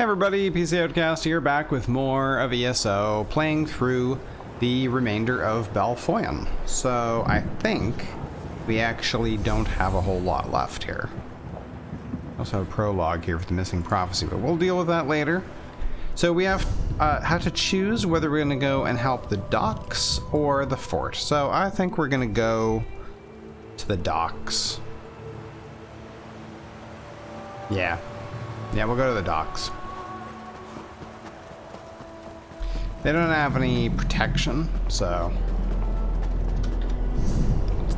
Hey everybody, PC Outcast here, back with more of ESO, playing through the remainder of Foyen. So I think we actually don't have a whole lot left here. Also have a prologue here for the missing prophecy, but we'll deal with that later. So we have to choose whether we're going to go and help the docks or the fort. So I think we're going to go to the docks. Yeah, we'll go to the docks. They don't have any protection, so what's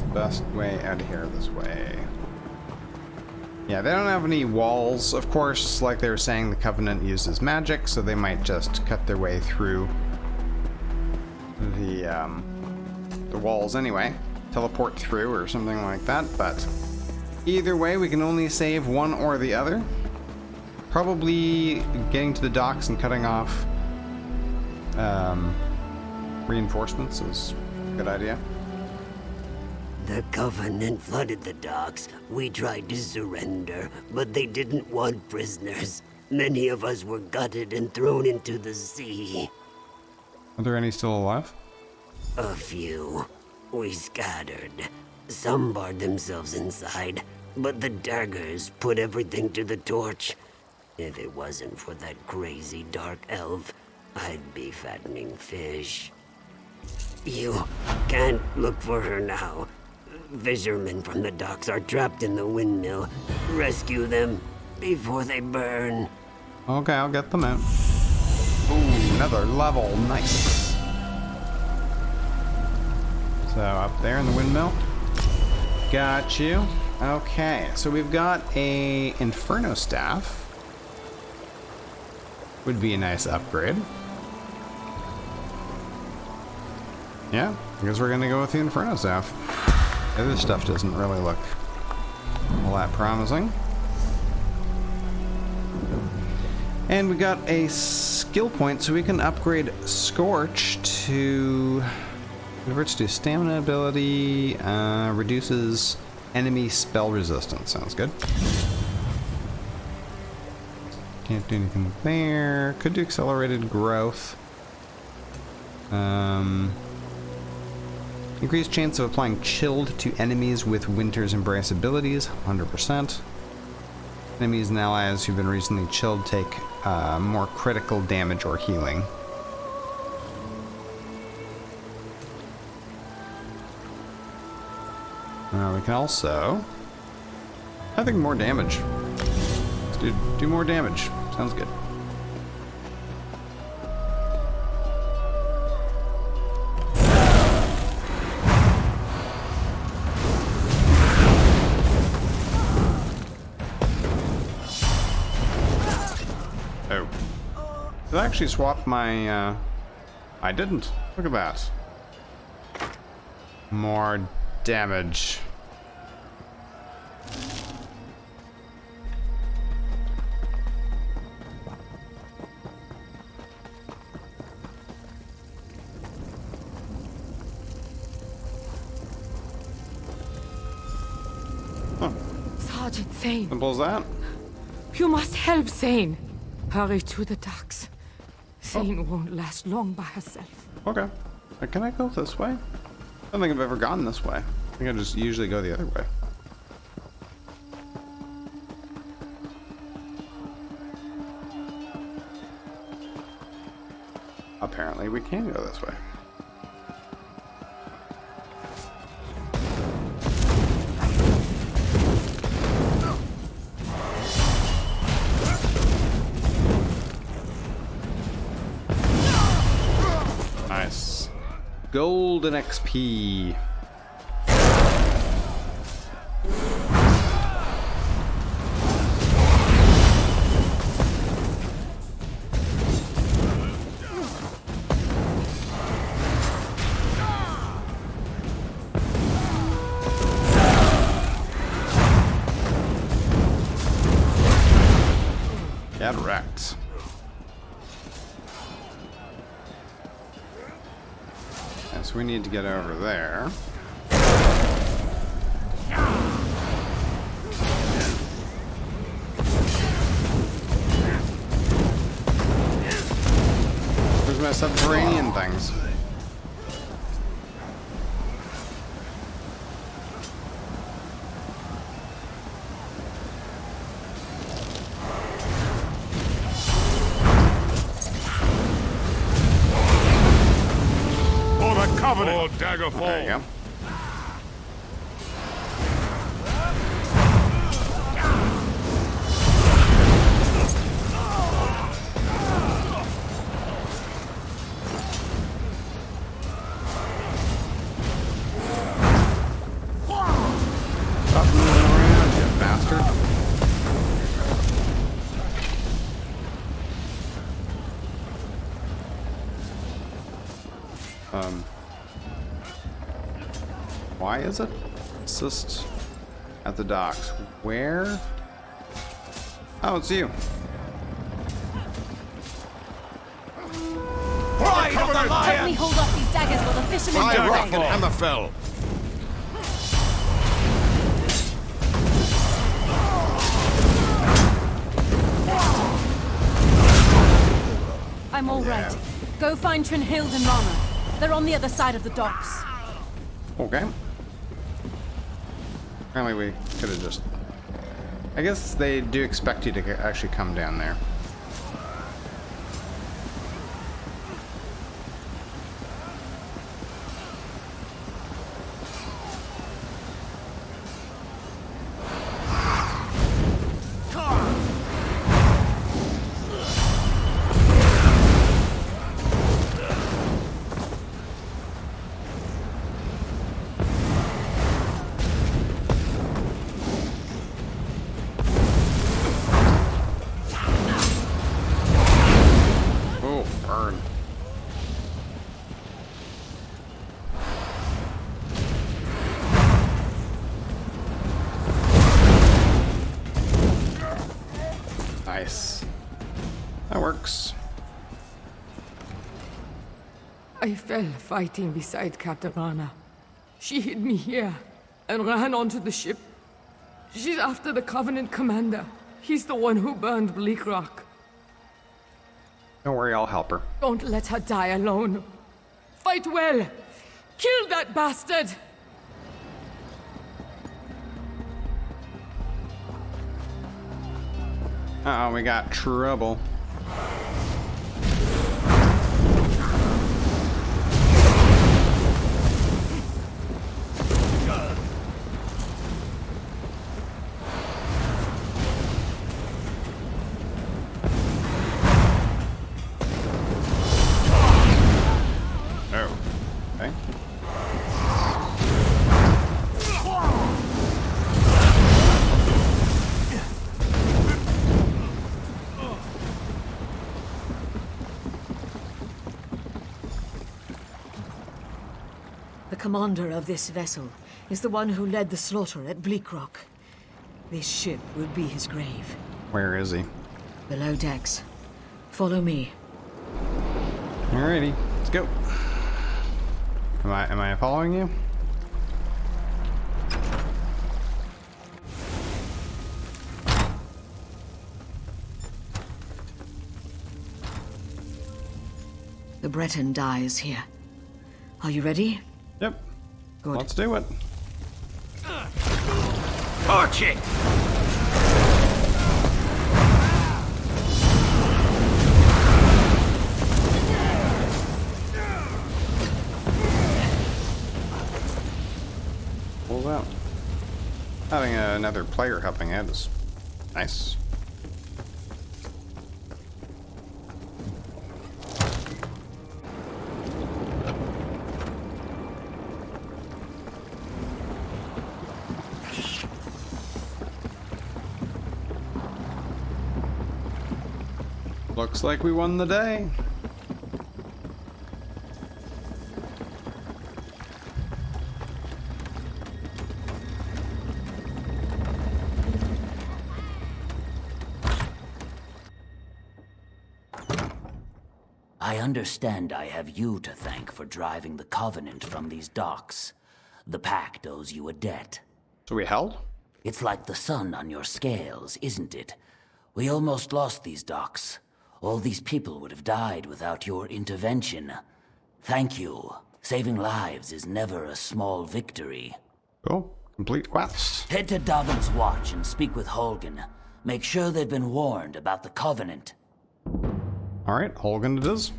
the best way out of here? This way. Yeah, they don't have any walls, of course. Like they were saying, the Covenant uses magic, so they might just cut their way through the walls anyway, teleport through or something like that. But either way, we can only save one or the other. Probably getting to the docks and cutting off reinforcements is a good idea. The Covenant flooded the docks. We tried to surrender, but they didn't want prisoners. Many of us were gutted and thrown into the sea. Are there any still alive? A few. We scattered. Some barred themselves inside, but the daggers put everything to the torch. If it wasn't for that crazy dark elf, I'd be fattening fish. You can't look for her now. Fishermen from the docks are trapped in the windmill. Rescue them before they burn. Okay, I'll get them out. Ooh, another level. Nice. So up there in the windmill. Got you. Okay, so we've got a Inferno Staff. Would be a nice upgrade. Yeah, I guess we're gonna go with the Inferno Staff. The other stuff doesn't really look all that promising. And we got a skill point, so we can upgrade Scorch to... Converts to stamina ability, reduces enemy spell resistance. Sounds good. Can't do anything there. Could do accelerated growth. Increased chance of applying chilled to enemies with Winter's Embrace abilities, 100%. Enemies and allies who've been recently chilled take more critical damage or healing. We can also, I think, more damage. Let's do more damage. Sounds good. Oh. Did I actually swap my, I didn't. Look at that. More damage. Sergeant Zane. Simple as that. You must help Zane. Hurry to the docks. Zane won't last long by herself. Okay. Can I go this way? I don't think I've ever gone this way. I think I just usually go the other way. Apparently we can go this way. Nice. Golden XP. Get wrecked. So we need to get over there. subterranean things. For the Covenant! Oh, Daggerfall! There you go. Stop moving around, you bastard. Why is it? It's just at the docks. Where? Oh, it's you. Pride of the Help me Lion! hold off these daggers while the fishermen I get rock away. and Hammerfell! I'm all right. Go find Trinhild and Rana. They're on the other side of the docks. Okay. Apparently we could have just... I guess they do expect you to actually come down there. Oh, burn. Nice. That works. I fell fighting beside Captain Rana. She hid me here and ran onto the ship. She's after the Covenant commander. He's the one who burned Bleak Rock. Don't worry, I'll help her. Don't let her die alone. Fight well. Kill that bastard. Uh-oh, we got trouble. Oh, okay. The commander of this vessel is the one who led the slaughter at Bleak Rock. This ship will be his grave. Where is he? Below decks. Follow me. Alrighty, let's go. Am I following you? The Breton dies here. Are you ready? Yep. Good. Let's do it. Torch it! Pulls out. Having another player helping out is nice. Looks like we won the day. I understand I have you to thank for driving the Covenant from these docks. The Pact owes you a debt. So we held? It's like the sun on your scales, isn't it? We almost lost these docks. All these people would have died without your intervention. Thank you. Saving lives is never a small victory. Cool. Complete quest. Head to Davin's Watch and speak with Holgen. Make sure they've been warned about the Covenant. Alright, Holgen it is.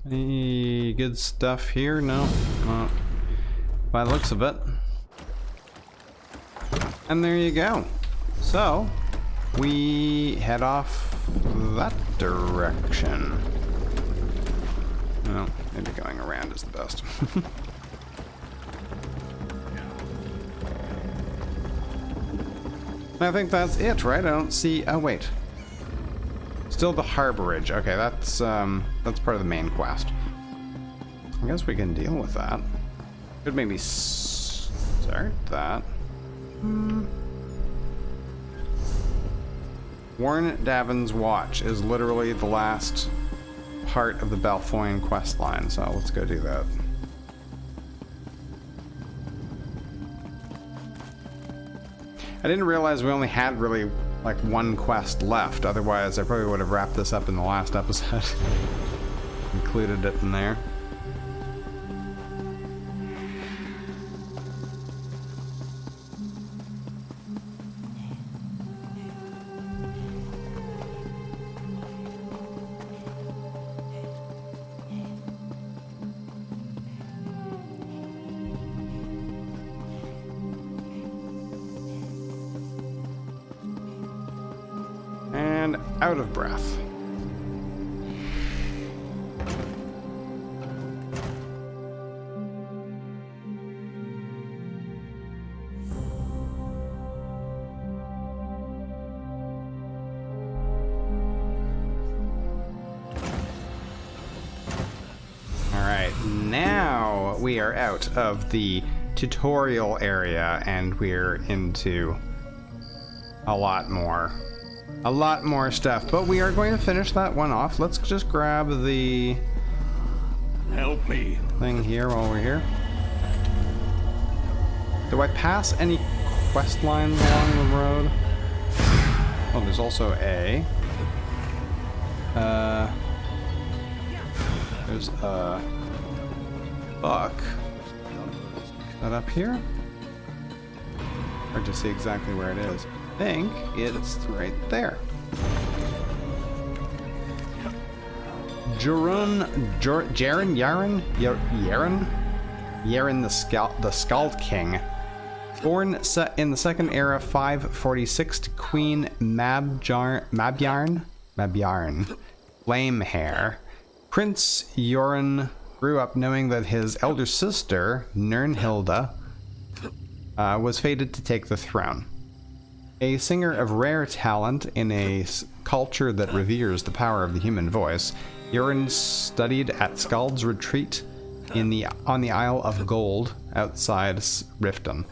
Any good stuff here? No. By the looks of it. And there you go. So, we head off that direction. Well, maybe going around is the best. I think that's it, right? I don't see... Oh, wait. Still the harborage. Okay, that's part of the main quest. I guess we can deal with that. Could maybe start that. Warren Davin's Watch is literally the last part of the Foyen quest line, so let's go do that. I didn't realize we only had really like one quest left, otherwise I probably would have wrapped this up in the last episode. Included it in there. And out of breath. Alright, now we are out of the tutorial area and we're into a lot more stuff, but we are going to finish that one off. Let's just grab the Help me. thing here while we're here. Do I pass any quest lines along the road? Oh, there's also a there's a buck. Is that up here? Hard to see exactly where it is. I think it's right there. Yaren the Skald King. Born in the Second Era 546 to Queen Mabjarn, Flame Hair. Prince Yoren grew up knowing that his elder sister, Nirnhilda, was fated to take the throne. A singer of rare talent in a culture that reveres the power of the human voice, Yoren studied at Skald's Retreat on the Isle of Gold outside Riften.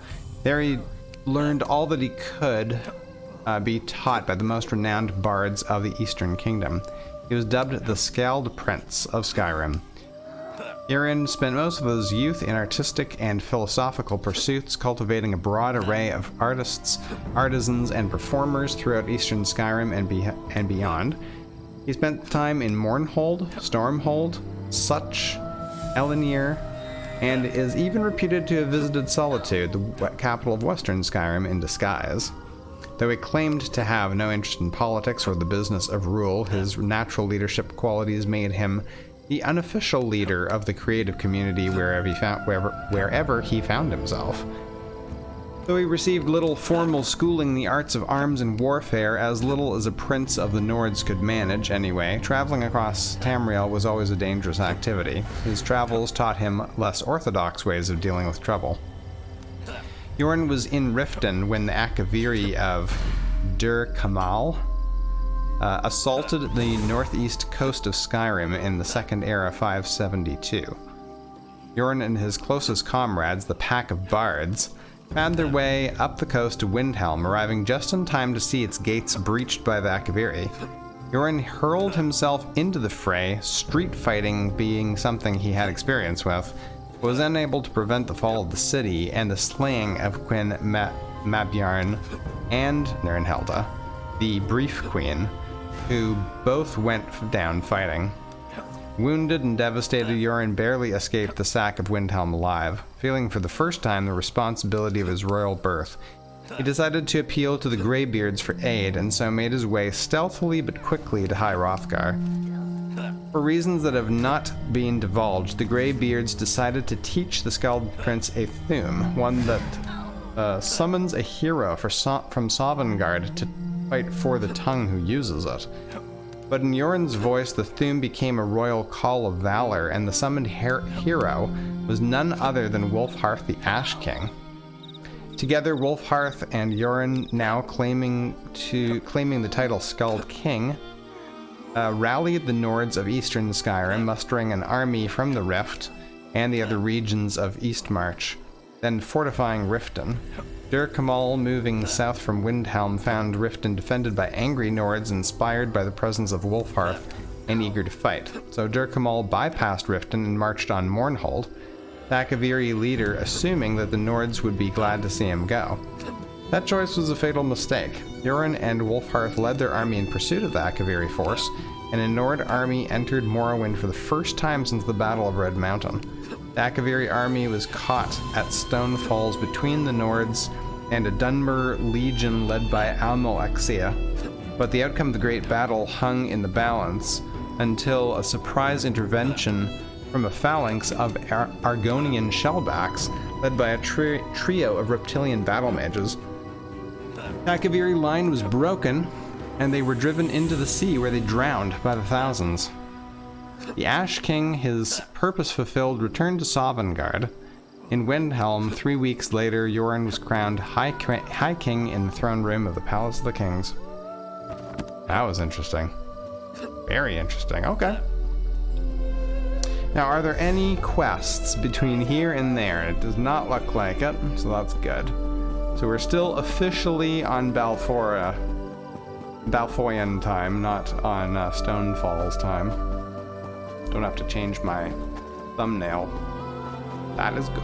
There he learned all that he could be taught by the most renowned bards of the Eastern Kingdom. He was dubbed the Skald Prince of Skyrim. Yoren spent most of his youth in artistic and philosophical pursuits, cultivating a broad array of artists, artisans, and performers throughout Eastern Skyrim and beyond. He spent time in Mournhold, Stormhold, Such, Elenir, and is even reputed to have visited Solitude, the capital of Western Skyrim, in disguise. Though he claimed to have no interest in politics or the business of rule, his natural leadership qualities made him the unofficial leader of the creative community wherever he found himself. Though he received little formal schooling in the arts of arms and warfare, as little as a prince of the Nords could manage anyway, traveling across Tamriel was always a dangerous activity. His travels taught him less orthodox ways of dealing with trouble. Yoren was in Riften when the Akaviri of Dur Kamal assaulted the northeast coast of Skyrim in the Second Era 572. Yoren and his closest comrades, the Pack of Bards, found their way up the coast to Windhelm, arriving just in time to see its gates breached by the Akaviri. Yoren hurled himself into the fray, street fighting being something he had experience with, but was unable to prevent the fall of the city and the slaying of Queen Mabjarn and Nirnhilda, the Brief Queen, who both went down fighting. Wounded and devastated, Yoren barely escaped the sack of Windhelm alive. Feeling for the first time the responsibility of his royal birth, he decided to appeal to the Greybeards for aid, and so made his way stealthily but quickly to High Hrothgar. For reasons that have not been divulged, the Greybeards decided to teach the Skald Prince a Thume, one that summons a hero from Sovngarde to fight for the tongue who uses it. But in Yoren's voice, the Thume became a royal call of valor, and the summoned hero was none other than Wolfhearth the Ash King. Together, Wolfhearth and Yoren, now claiming the title Skald King, rallied the Nords of Eastern Skyrim, mustering an army from the Rift and the other regions of Eastmarch, then fortifying Riften. Dur-Kamal, moving south from Windhelm, found Riften defended by angry Nords inspired by the presence of Wolfhearth and eager to fight. So Dur-Kamal bypassed Riften and marched on Mournhold, Thakaviri leader assuming that the Nords would be glad to see him go. That choice was a fatal mistake. Yoren and Wolfhearth led their army in pursuit of the Thakaviri force, and a Nord army entered Morrowind for the first time since the Battle of Red Mountain. The Thakaviri army was caught at Stone Falls between the Nords and a Dunmer legion led by Almalexia, but the outcome of the great battle hung in the balance until a surprise intervention from a phalanx of Argonian shellbacks led by a trio of reptilian battle mages. Thakaviri line was broken, and they were driven into the sea where they drowned by the thousands. The Ash King, his purpose fulfilled, returned to Sovngarde. In Windhelm, 3 weeks later, Yoren was crowned High King in the throne room of the Palace of the Kings. That was interesting. Very interesting. Okay. Now, are there any quests between here and there? It does not look like it, so that's good. So we're still officially on Balfoyen time, not on Stone Falls time. Don't have to change my thumbnail. That is good.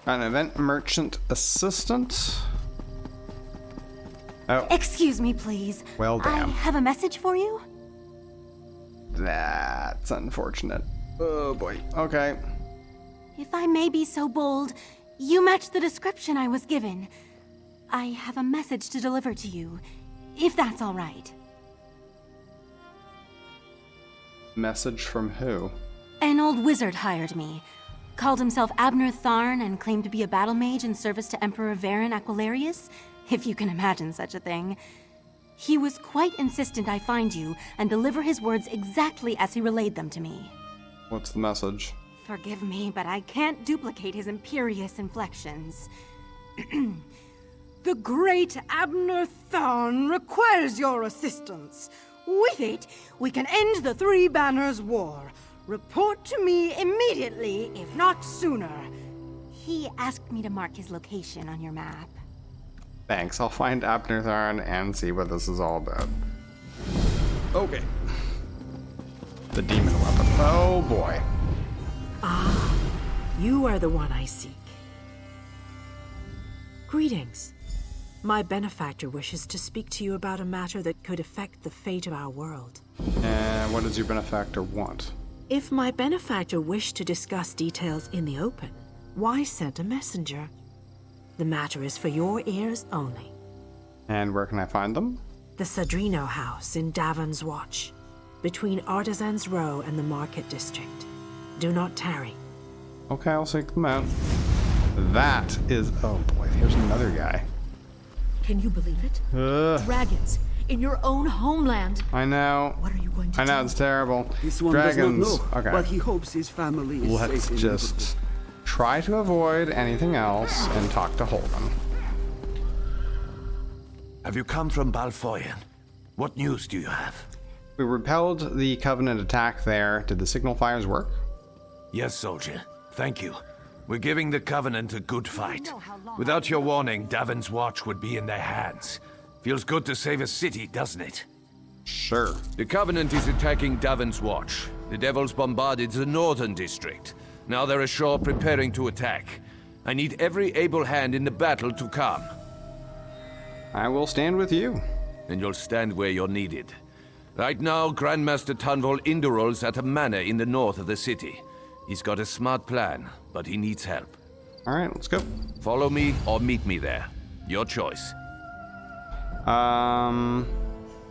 An event merchant assistant. Oh. Excuse me, please. Well, damn. I have a message for you. That's unfortunate. Oh boy. Okay. If I may be so bold, you match the description I was given. I have a message to deliver to you, if that's all right. Message from who? An old wizard hired me. Called himself Abner Tharn and claimed to be a battle mage in service to Emperor Varen Aquilarius, if you can imagine such a thing. He was quite insistent I find you and deliver his words exactly as he relayed them to me. What's the message? Forgive me, but I can't duplicate his imperious inflections. The great Abner Tharn requires your assistance. With it, we can end the Three Banners War. Report to me immediately, if not sooner. He asked me to mark his location on your map. Thanks, I'll find Abner Tharn and see what this is all about. Okay. The demon weapon. Oh boy. Ah, you are the one I seek. Greetings. My benefactor wishes to speak to you about a matter that could affect the fate of our world. And what does your benefactor want? If my benefactor wished to discuss details in the open, why send a messenger? The matter is for your ears only. And where can I find them? The Sadrino House in Davon's Watch, between Artisans Row and the Market District. Do not tarry. Okay, I'll seek them out. That is... oh boy, here's another guy. Can you believe it? Dragons in your own homeland. I know. What are you going to do? I know, it's terrible. This one Dragons. does not know, Okay. but he hopes his family is Let's safe in just try to avoid anything else and talk to Holden. Have you come from Balfoyen? What news do you have? We repelled the Covenant attack there. Did the signal fires work? Yes, soldier. Thank you. We're giving the Covenant a good fight. Without your warning, Davon's Watch would be in their hands. Feels good to save a city, doesn't it? Sure. The Covenant is attacking Davon's Watch. The Devils bombarded the northern district. Now they're ashore preparing to attack. I need every able hand in the battle to come. I will stand with you. And you'll stand where you're needed. Right now, Grandmaster Tunvol Indurol's at a manor in the north of the city. He's got a smart plan, but he needs help. Alright, let's go. Follow me or meet me there. Your choice. What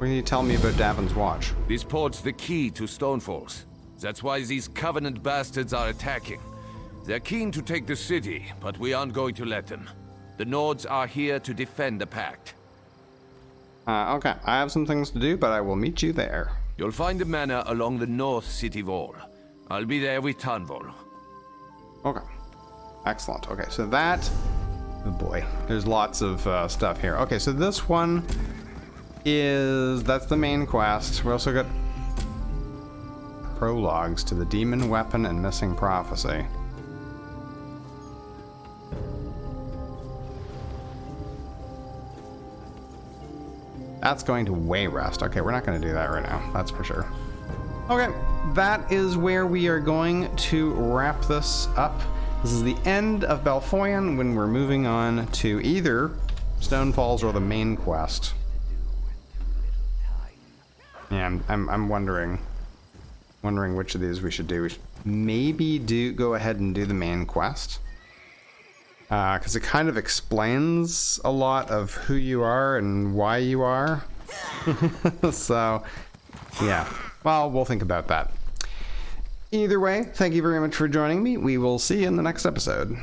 can you tell me about Davin's Watch? This port's the key to Stonefalls. That's why these Covenant bastards are attacking. They're keen to take the city, but we aren't going to let them. The Nords are here to defend the Pact. Okay, I have some things to do, but I will meet you there. You'll find the manor along the north city wall. I'll be there with Tunvol. Okay. Excellent. Okay, so that... Oh boy, there's lots of stuff here. Okay, so this one is... That's the main quest. We also got prologues to the Demon Weapon and Missing Prophecy. That's going to Wayrest. Okay, we're not going to do that right now. That's for sure. Okay, that is where we are going to wrap this up. This is the end of Foyen when we're moving on to either Stonefalls or the main quest. Yeah, I'm wondering which of these we should do. We should maybe go ahead and do the main quest. Because it kind of explains a lot of who you are and why you are. So, yeah. Well, we'll think about that. Either way, thank you very much for joining me. We will see you in the next episode.